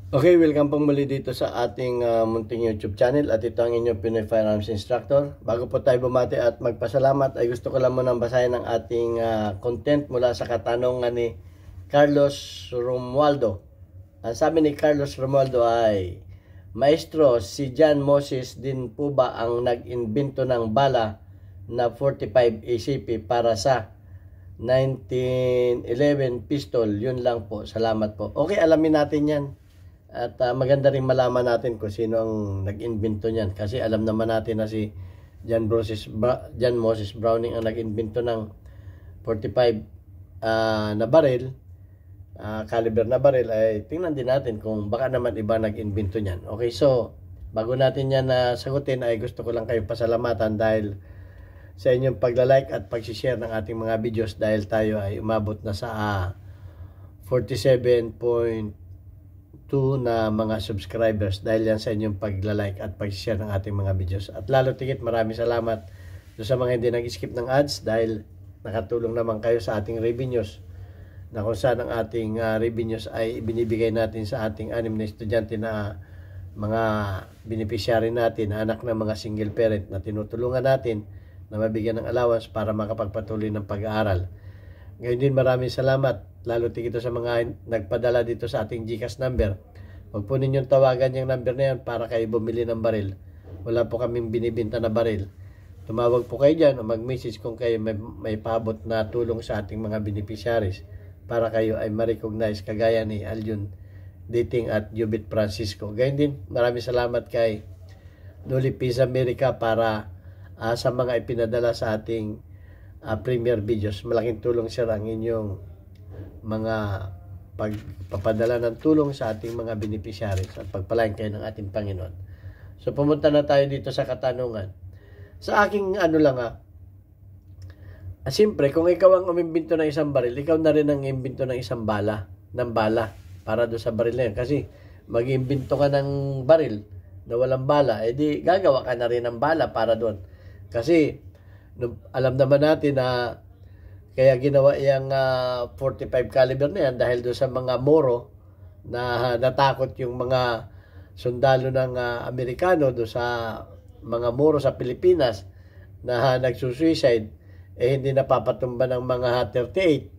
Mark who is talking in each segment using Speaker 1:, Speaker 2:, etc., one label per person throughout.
Speaker 1: Okay, welcome pong muli dito sa ating munting YouTube channel at ito ang inyong Pinoy Firearms Instructor. Bago po tayo bumati at magpasalamat ay gusto ko lang munang basahin ang ating content mula sa katanungan ni Carlos Romualdo. Ang sabi ni Carlos Romualdo ay, Maestro, si John Moses din po ba ang nag-imbento ng bala na 45 ACP para sa 1911 pistol? Yun lang po. Salamat po. Okay, alamin natin yan. At maganda rin malaman natin kung sino ang nag-invento niyan. Kasi alam naman natin na si John Moses Browning ang nag-invento ng 45 na baril, caliber na baril. Ay tingnan din natin kung baka naman iba nag-invento niyan. Okay, so bago natin yan sagutin ay gusto ko lang kayong pasalamatan dahil sa inyong pagla-like at pag-share ng ating mga videos dahil tayo ay umabot na sa 47.2 na mga subscribers dahil yan sa inyong pagla-like at pag-share ng ating mga videos. At lalo tigit maraming salamat sa mga hindi nag-skip ng ads dahil nakatulong naman kayo sa ating revenues na kung saan ang ating revenues ay binibigay natin sa ating 6 na estudyante na mga beneficiary natin, anak ng mga single parent na tinutulungan natin na mabigyan ng allowance para makapagpatuloy ng pag-aaral. Ngayon din maraming salamat lalo tigito sa mga nagpadala dito sa ating GCash number. Huwag po ninyong tawagan yung number na yan para kayo bumili ng baril. Wala po kaming binibinta na baril. Tumawag po kayo dyan o mag-message kung kayo may paabot na tulong sa ating mga beneficiaries para kayo ay ma-recognize kagaya ni Aljun Dating at Jubit Francisco. Ngayon din maraming salamat kay Noli Peace America para sa mga ipinadala sa ating premier videos. Malaking tulong sir ang inyong mga pagpapadala ng tulong sa ating mga beneficiaries at pagpalain kayo ng ating Panginoon. So pumunta na tayo dito sa katanungan. Sa aking siyempre kung ikaw ang umimbento ng isang baril, ikaw na rin ang imbento ng isang bala para do sa baril na yan. Kasi mag-imbento ka ng baril na walang bala, edi gagawa ka na rin ng bala para doon. Kasi alam naman natin na kaya ginawa yung 45 caliber na yan dahil doon sa mga Moro na natakot yung mga sundalo ng Amerikano doon sa mga Moro sa Pilipinas na nagsusuicide, hindi napapatumba ng mga 38.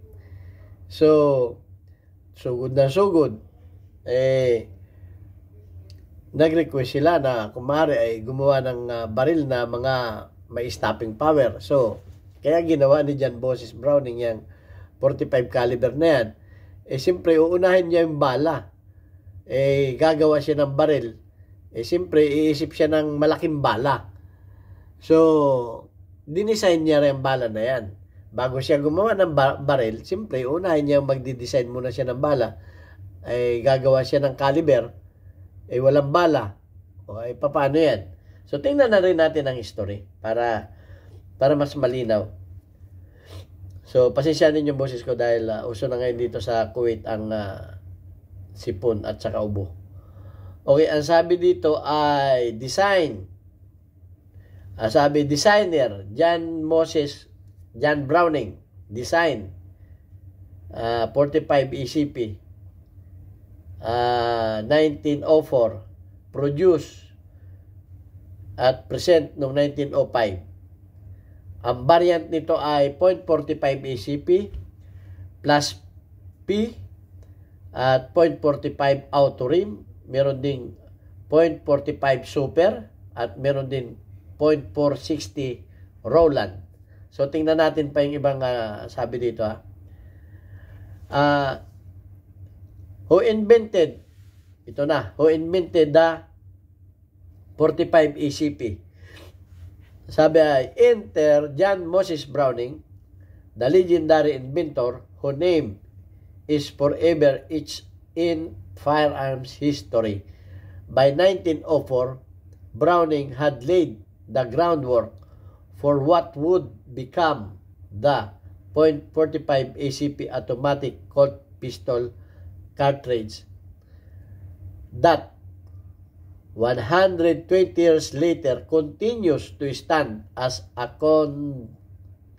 Speaker 1: So, sugod na sugod, nag-request sila na kumari ay gumawa ng baril na mga may stopping power. So, kaya ginawa ni John Moses Browning yung 45 caliber na yan. Siyempre, uunahin niya yung bala. Gagawa siya ng baril. Siyempre, iisip siya ng malaking bala. So, dinisign niya rin yung bala na yan. Bago siya gumawa ng baril, siyempre, uunahin niya magdi-design muna siya ng bala. Gagawa siya ng caliber. Walang bala. Paano yan? So, tingnan na rin natin ang history para mas malinaw. So, pasensyahan ninyo boses ko dahil uso na ngayon dito sa Kuwait ang sipon at saka ubo. Okay, ang sabi dito ay design. Sabi designer, John Browning, design. 45 ECP. 1904, produce at present noong 1905. Ang variant nito ay .45 ACP plus P at .45 auto rim. Meron ding .45 super at meron din .460 Roland. So tingnan natin pa yung ibang sabi dito who invented the 45 ACP? Sabi ay, enter John Moses Browning, the legendary inventor whose name is forever etched in firearms history. By 1904, Browning had laid the groundwork for what would become the .45 ACP automatic Colt pistol cartridge that 120 years later continues to stand as a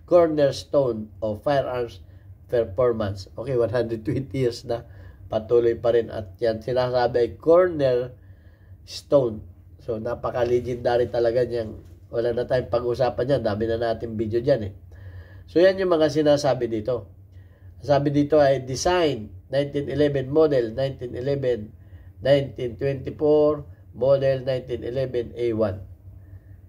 Speaker 1: cornerstone of firearms performance. Okay, 120 years na patuloy pa rin. At yan sinasabi ay cornerstone. So, napaka-legendary talaga niyang. Wala na tayong pag-usapan yan. Dami na natin video dyan eh. So, yan yung mga sinasabi dito. Sabi dito ay design, 1911 model, 1911, 1924, model 1911 A1.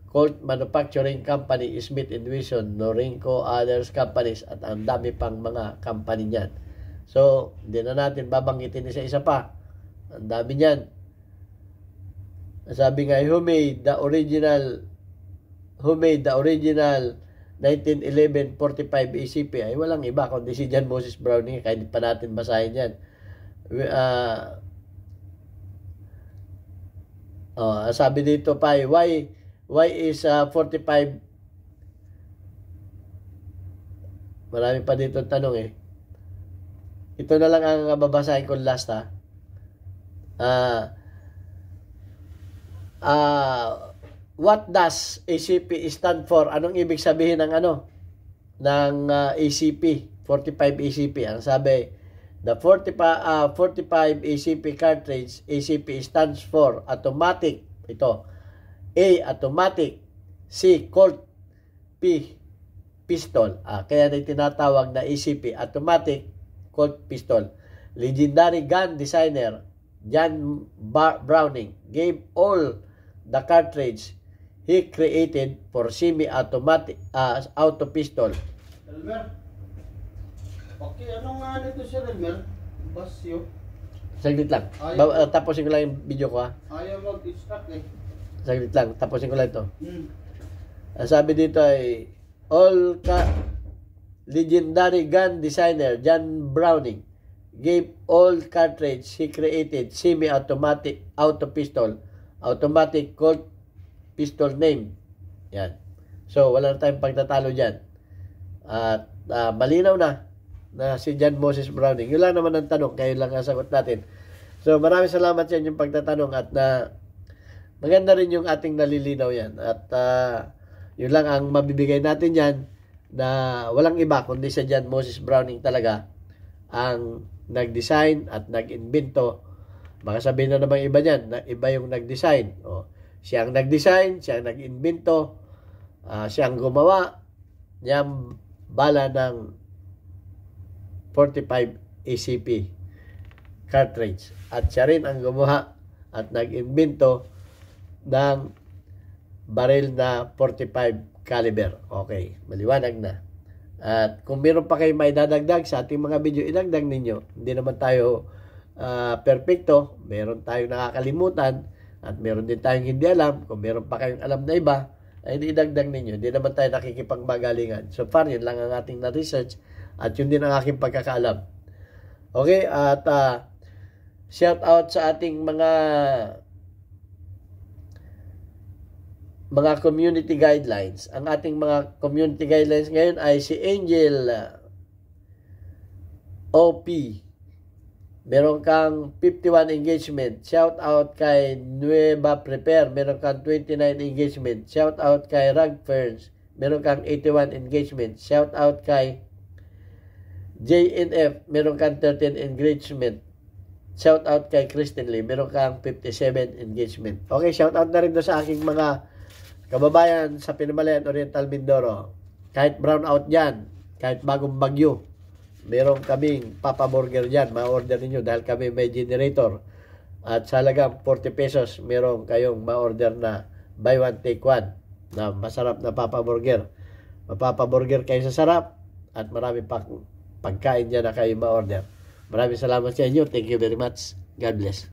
Speaker 1: Colt Manufacturing Company, Smith & Wesson, Norinco, others companies, at ang dami pang mga company niyan. So, hindi na natin babanggitin isa-isa pa. Ang dami niyan. Sabi nga, who made the original 1911 45 ACP? Ay walang iba kundi si John Moses Browning. Kaya hindi pa natin basahin yan. Sabi dito pa, why is 45? Marami pa dito tanong eh. Ito na lang ang babasahin ko last ha. What does ACP stand for? Anong ibig sabihin ng ACP, 45 ACP? Ang sabi, the 45 ACP cartridge, ACP stands for automatic. Ito, A, automatic, C, Colt, P, pistol. Kaya na tinatawag na ACP, automatic Colt pistol. Legendary gun designer John Browning gave all the cartridge he created for semi-automatic auto pistol.
Speaker 2: Elmer, okay, anong nga nito siya, Elmer? Basyo.
Speaker 1: Saglit lang. Tapusin ko lang yung video ko ha.
Speaker 2: Ayaw mag-start eh.
Speaker 1: Saglit lang. Tapusin ko lang ito. Sabi dito ay legendary gun designer John Browning gave all cartridge he created semi-automatic auto pistol. Automatic Colt pistol name. Yan. So, wala na tayong pagtatalo dyan. At malinaw na si John Moses Browning. Yun lang naman ang tanong. Kayo lang ang sagot natin. So, maraming salamat sa inyong pagtatanong at maganda rin yung ating nalilinaw yan. At yun lang ang mabibigay natin yan na walang iba kundi si John Moses Browning talaga ang nag-design at nag-invento. Baka sabihin na naman iba niyan, na iba yung nag-design. Siya ang nag-design, siya ang nag-invento, siya ang gumawa niyang bala ng 45 ACP cartridge. At siya rin ang gumawa at nag-invento ng baril na 45 caliber. Okay, maliwanag na. At kung meron pa kayo may dadagdag sa ating mga video, idagdag ninyo. Hindi naman tayo perfecto. Meron tayong nakakalimutan at meron din tayong hindi alam. Kung meron pa kayong alam na iba, ay idagdag ninyo. Hindi naman tayo nakikipagbagalingan. So far, yun lang ang ating na-research at yun din ang aking pagkakaalam. Okay, at shout out sa ating mga community guidelines. Ang ating mga community guidelines ngayon ay si Angel OP. Meron kang 51 engagement. Shout out kay Nueva Prepare. Meron kang 29 engagement. Shout out kay Rag Ferns. Meron kang 81 engagement. Shout out kay JNF. Meron kang 13 engagement. Shout out kay Kristen Lee. Meron kang 57 engagement. Okay, shout out na rin doon sa aking mga kababayan sa Pinamalayan, Oriental Mindoro. Kahit brown out dyan, kahit bagong bagyo, meron kaming Papa Burger dyan. Ma-order ninyo dahil kami may generator. At sa halagang 40 pesos, meron kayong ma-order na buy one, take one na masarap na Papa Burger. Papa Burger kayo sa sarap at marami pa pagkain dyan na kayo ma-order. Maraming salamat sa inyo. Thank you very much. God bless.